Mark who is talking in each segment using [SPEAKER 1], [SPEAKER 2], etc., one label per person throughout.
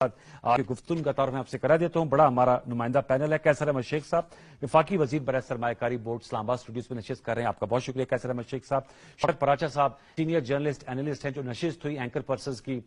[SPEAKER 1] آپ کی گفتگو کا تعارف میں آپ سے کرا دیتا ہوں. بڑا ہمارا نمائندہ پینل ہے. قیصر احمد شیخ صاحب وفاقی وزیر برائے سرمایہ کاری بورڈ اسلام آباد اسٹوڈیوز میں نشست کر رہے ہیں. آپ کا بہت شکریہ قیصر احمد شیخ صاحب. شوکت پراچا صاحب سینئر جرنلسٹ اینالسٹ ہیں جو نشست ہوئی اینکر پرسنز کی.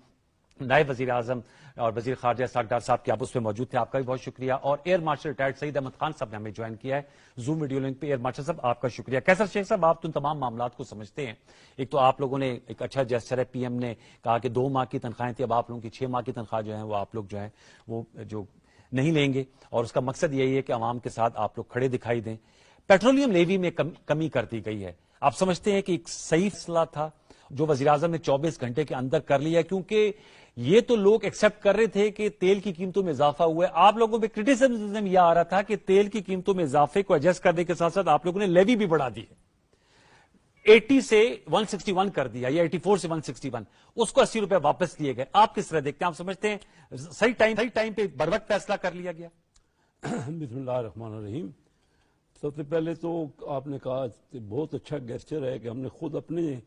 [SPEAKER 1] نائب وزیر اعظم اور وزیر خارجہ اسحاق ڈار صاحب کی آپ اس میں موجود تھے. آپ کا بھی بہت شکریہ. اور ایئر مارشل ریٹائرڈ سعید احمد خان صاحب نے ہمیں جوائن کیا ہے زوم ویڈیو لنک پہ. ایئر مارشل صاحب آپ کا شکریہ. قیصر شیخ صاحب آپ تو ان تمام معاملات کو سمجھتے ہیں. ایک تو آپ لوگوں نے ایک اچھا جیسچر ہے, پی ایم نے کہا کہ 2 ماہ کی تنخواہیں تھی, اب آپ لوگوں کی 6 ماہ کی تنخواہ جو ہے وہ آپ لوگ جو ہے وہ جو نہیں لیں گے, اور اس کا مقصد یہی ہے کہ عوام کے ساتھ آپ لوگ کھڑے دکھائی دیں. پیٹرولیم لیوی میں کمی کر دی گئی ہے. آپ سمجھتے ہیں کہ ایک صحیح فیصلہ تھا جو وزیر اعظم نے 24 گھنٹے کے اندر کر لیا, کیونکہ یہ تو لوگ ایکسپٹ کر رہے تھے کہ تیل کی قیمتوں میں اضافہ ہوا ہے. آپ لوگوں پہ کرٹیسزم یہ آ رہا تھا کہ تیل کی قیمتوں میں اضافے کو ایڈجسٹ کرنے کے ساتھ ساتھ آپ لوگوں نے لیوی بھی بڑھا دی ہے. 80 سے 161 کر دیا یا 84 سے 161, اس کو 80 روپے واپس لیے گئے. آپ کس طرح دیکھتے ہیں؟ آپ سمجھتے ہیں صحیح ٹائم پہ بروقت فیصلہ کر لیا گیا؟
[SPEAKER 2] بسم اللہ الرحمن الرحیم. سب سے پہلے تو آپ نے کہا بہت اچھا گیسچر ہے کہ ہم نے خود اپنے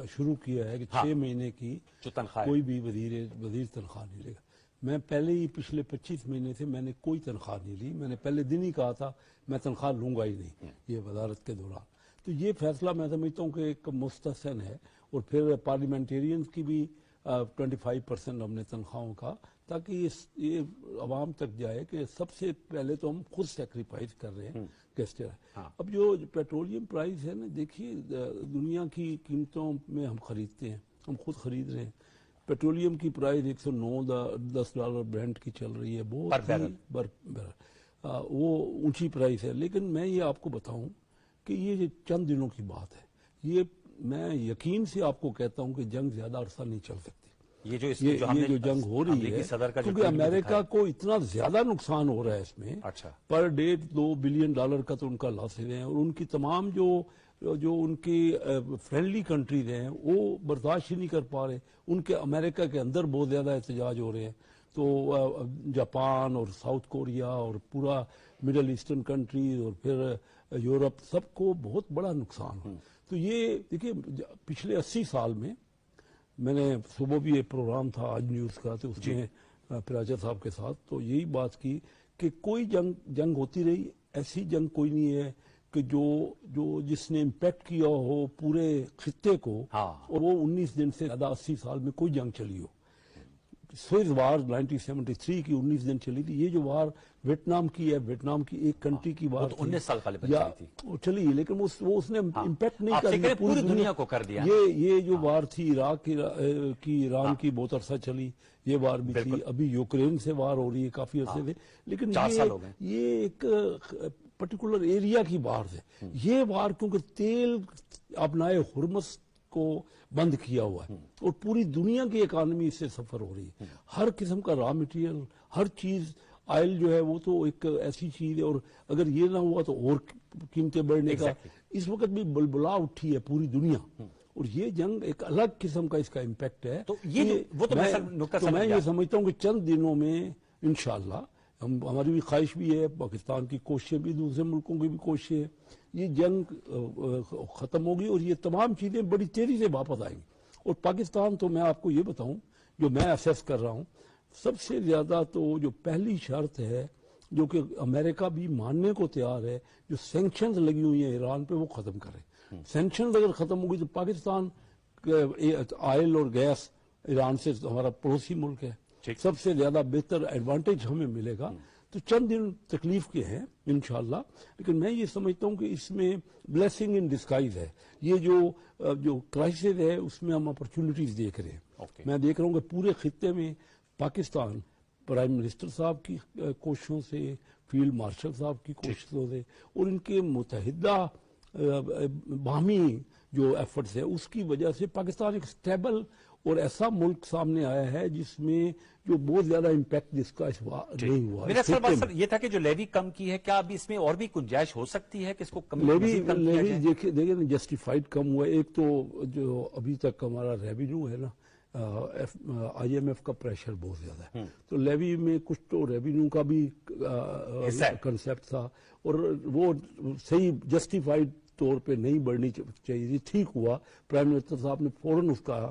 [SPEAKER 2] شروع کیا ہے کہ 6 مہینے کی
[SPEAKER 1] جو تنخواہ
[SPEAKER 2] کوئی بھی وزیر تنخواہ نہیں لے گا. میں پہلے ہی پچھلے 25 مہینے سے میں نے کوئی تنخواہ نہیں لی. میں نے پہلے دن ہی کہا تھا میں تنخواہ لوں گا ہی نہیں یہ وزارت کے دوران. تو یہ فیصلہ میں سمجھتا ہوں کہ ایک مستحسن ہے. اور پھر پارلیمنٹیرینز کی بھی 25% ہم نے تنخواہوں کا, تاکہ یہ عوام تک جائے کہ سب سے پہلے تو ہم خود سیکریفائز کر رہے ہیں. اب جو پیٹرولیم پرائز ہے نا, دیکھیے دنیا کی قیمتوں میں ہم خریدتے ہیں, ہم خود خرید رہے ہیں. پیٹرولیم کی پرائز $109-10 برینٹ کی چل رہی ہے, بہت وہ اونچی پرائز ہے. لیکن میں یہ آپ کو بتاؤں کہ یہ چند دنوں کی بات ہے. یہ میں یقین سے آپ کو کہتا ہوں کہ جنگ زیادہ عرصہ نہیں چل سکتی.
[SPEAKER 1] یہ جو
[SPEAKER 2] جنگ ہو رہی ہے کیونکہ امریکہ کو اتنا زیادہ نقصان ہو رہا ہے اس میں. پر ڈے $2 بلین کا تو ان کا لاس ہے, اور ان کی تمام جو ان کی فرینڈلی کنٹریز ہیں وہ برداشت ہی نہیں کر پا رہے. ان کے امریکہ کے اندر بہت زیادہ احتجاج ہو رہے ہیں. تو جاپان اور ساؤتھ کوریا اور پورا مڈل ایسٹرن کنٹریز اور پھر یورپ, سب کو بہت بڑا نقصان ہو. تو یہ دیکھیے پچھلے 80 سال میں نے صبح بھی ایک پروگرام تھا آج نیوز کا, تو اس میں پراچا صاحب کے ساتھ تو یہی بات کی کہ کوئی جنگ ہوتی رہی, ایسی جنگ کوئی نہیں ہے کہ جو جس نے امپیکٹ کیا ہو پورے خطے کو, اور وہ 19 دن سے زیادہ 80 سال میں کوئی جنگ چلی ہو. سوئز وار 1973 کی 19 دن چلی تھی. یہ جو وار ویتنام کی ہے, ویتنام کی ایک کنٹری کی وار
[SPEAKER 1] 19 سال پہلے
[SPEAKER 2] چلی, لیکن وہ اس نے امپیکٹ نہیں کر
[SPEAKER 1] پوری دنیا کو کر دیا.
[SPEAKER 2] یہ جو وار تھی عراق کی ایران کی بہت عرصہ چلی, یہ وار بھی تھی. ابھی یوکرین سے وار ہو رہی ہے کافی عرصے سے, لیکن یہ ایک پرٹیکولر ایریا کی وار ہے. یہ وار کیونکہ تیل اپنائے ہرمز کو بند کیا ہوا ہے, اور پوری دنیا کی اکانومی اس سے سفر ہو رہی ہے. ہر قسم کا را مٹیریل, ہر چیز, آئل جو ہے وہ تو ایک ایسی چیز ہے, اور اگر یہ نہ ہوا تو اور قیمتیں بڑھنے کا. اس وقت بھی بلبلا اٹھی ہے پوری دنیا, اور یہ جنگ ایک الگ قسم کا اس کا امپیکٹ ہے. تو میں یہ سمجھتا ہوں کہ چند دنوں میں انشاءاللہ ہماری بھی خواہش بھی ہے, پاکستان کی کوششیں بھی, دوسرے ملکوں کی بھی کوششیں, یہ جنگ ختم ہوگی اور یہ تمام چیزیں بڑی تیزی سے واپس آئیں گی. اور پاکستان تو میں آپ کو یہ بتاؤں جو میں اسیس کر رہا ہوں, سب سے زیادہ تو جو پہلی شرط ہے جو کہ امریکہ بھی ماننے کو تیار ہے, جو سینکشنز لگی ہوئی ہیں ایران پہ وہ ختم کرے. سینکشنز اگر ختم ہوگی تو پاکستان آئل اور گیس ایران سے ہمارا پڑوسی ملک ہے, سب سے زیادہ بہتر ایڈوانٹیج ہمیں ملے گا. تو چند دن تکلیف کے ہیں انشاءاللہ, لیکن میں یہ سمجھتا ہوں کہ اس میں بلیسنگ ان ڈسکائز ہے. یہ جو کرائسس ہے اس میں ہم اپرچونٹیز دیکھ رہے ہیں. میں دیکھ رہا ہوں کہ پورے خطے میں پاکستان پرائم منسٹر صاحب کی کوششوں سے, فیلڈ مارشل صاحب کی کوششوں سے, اور ان کے متحدہ باہمی جو ایفرٹس ہے اس کی وجہ سے پاکستان ایک سٹیبل اور ایسا ملک سامنے آیا ہے جس میں جو بہت زیادہ امپیکٹ جس کا نہیں ہوا.
[SPEAKER 1] میرا سوال سر یہ تھا کہ جو لیوی کم کی ہے, کیا ابھی اس میں اور بھی گنجائش ہو سکتی ہے کہ اس کو
[SPEAKER 2] لیوی دیکھیں نا جسٹیفائڈ کم ہوا ہے. ایک تو جو ابھی تک ہمارا ریونیو ہے نا, آئی ایم ایف کا پریشر بہت زیادہ ہے, تو لیوی میں کچھ تو ریونیو کا بھی کنسیپٹ تھا, اور وہ صحیح جسٹیفائڈ طور پہ نہیں بڑھنی چاہیے. ٹھیک ہوا پرائم منسٹر صاحب نے فوراً اس کا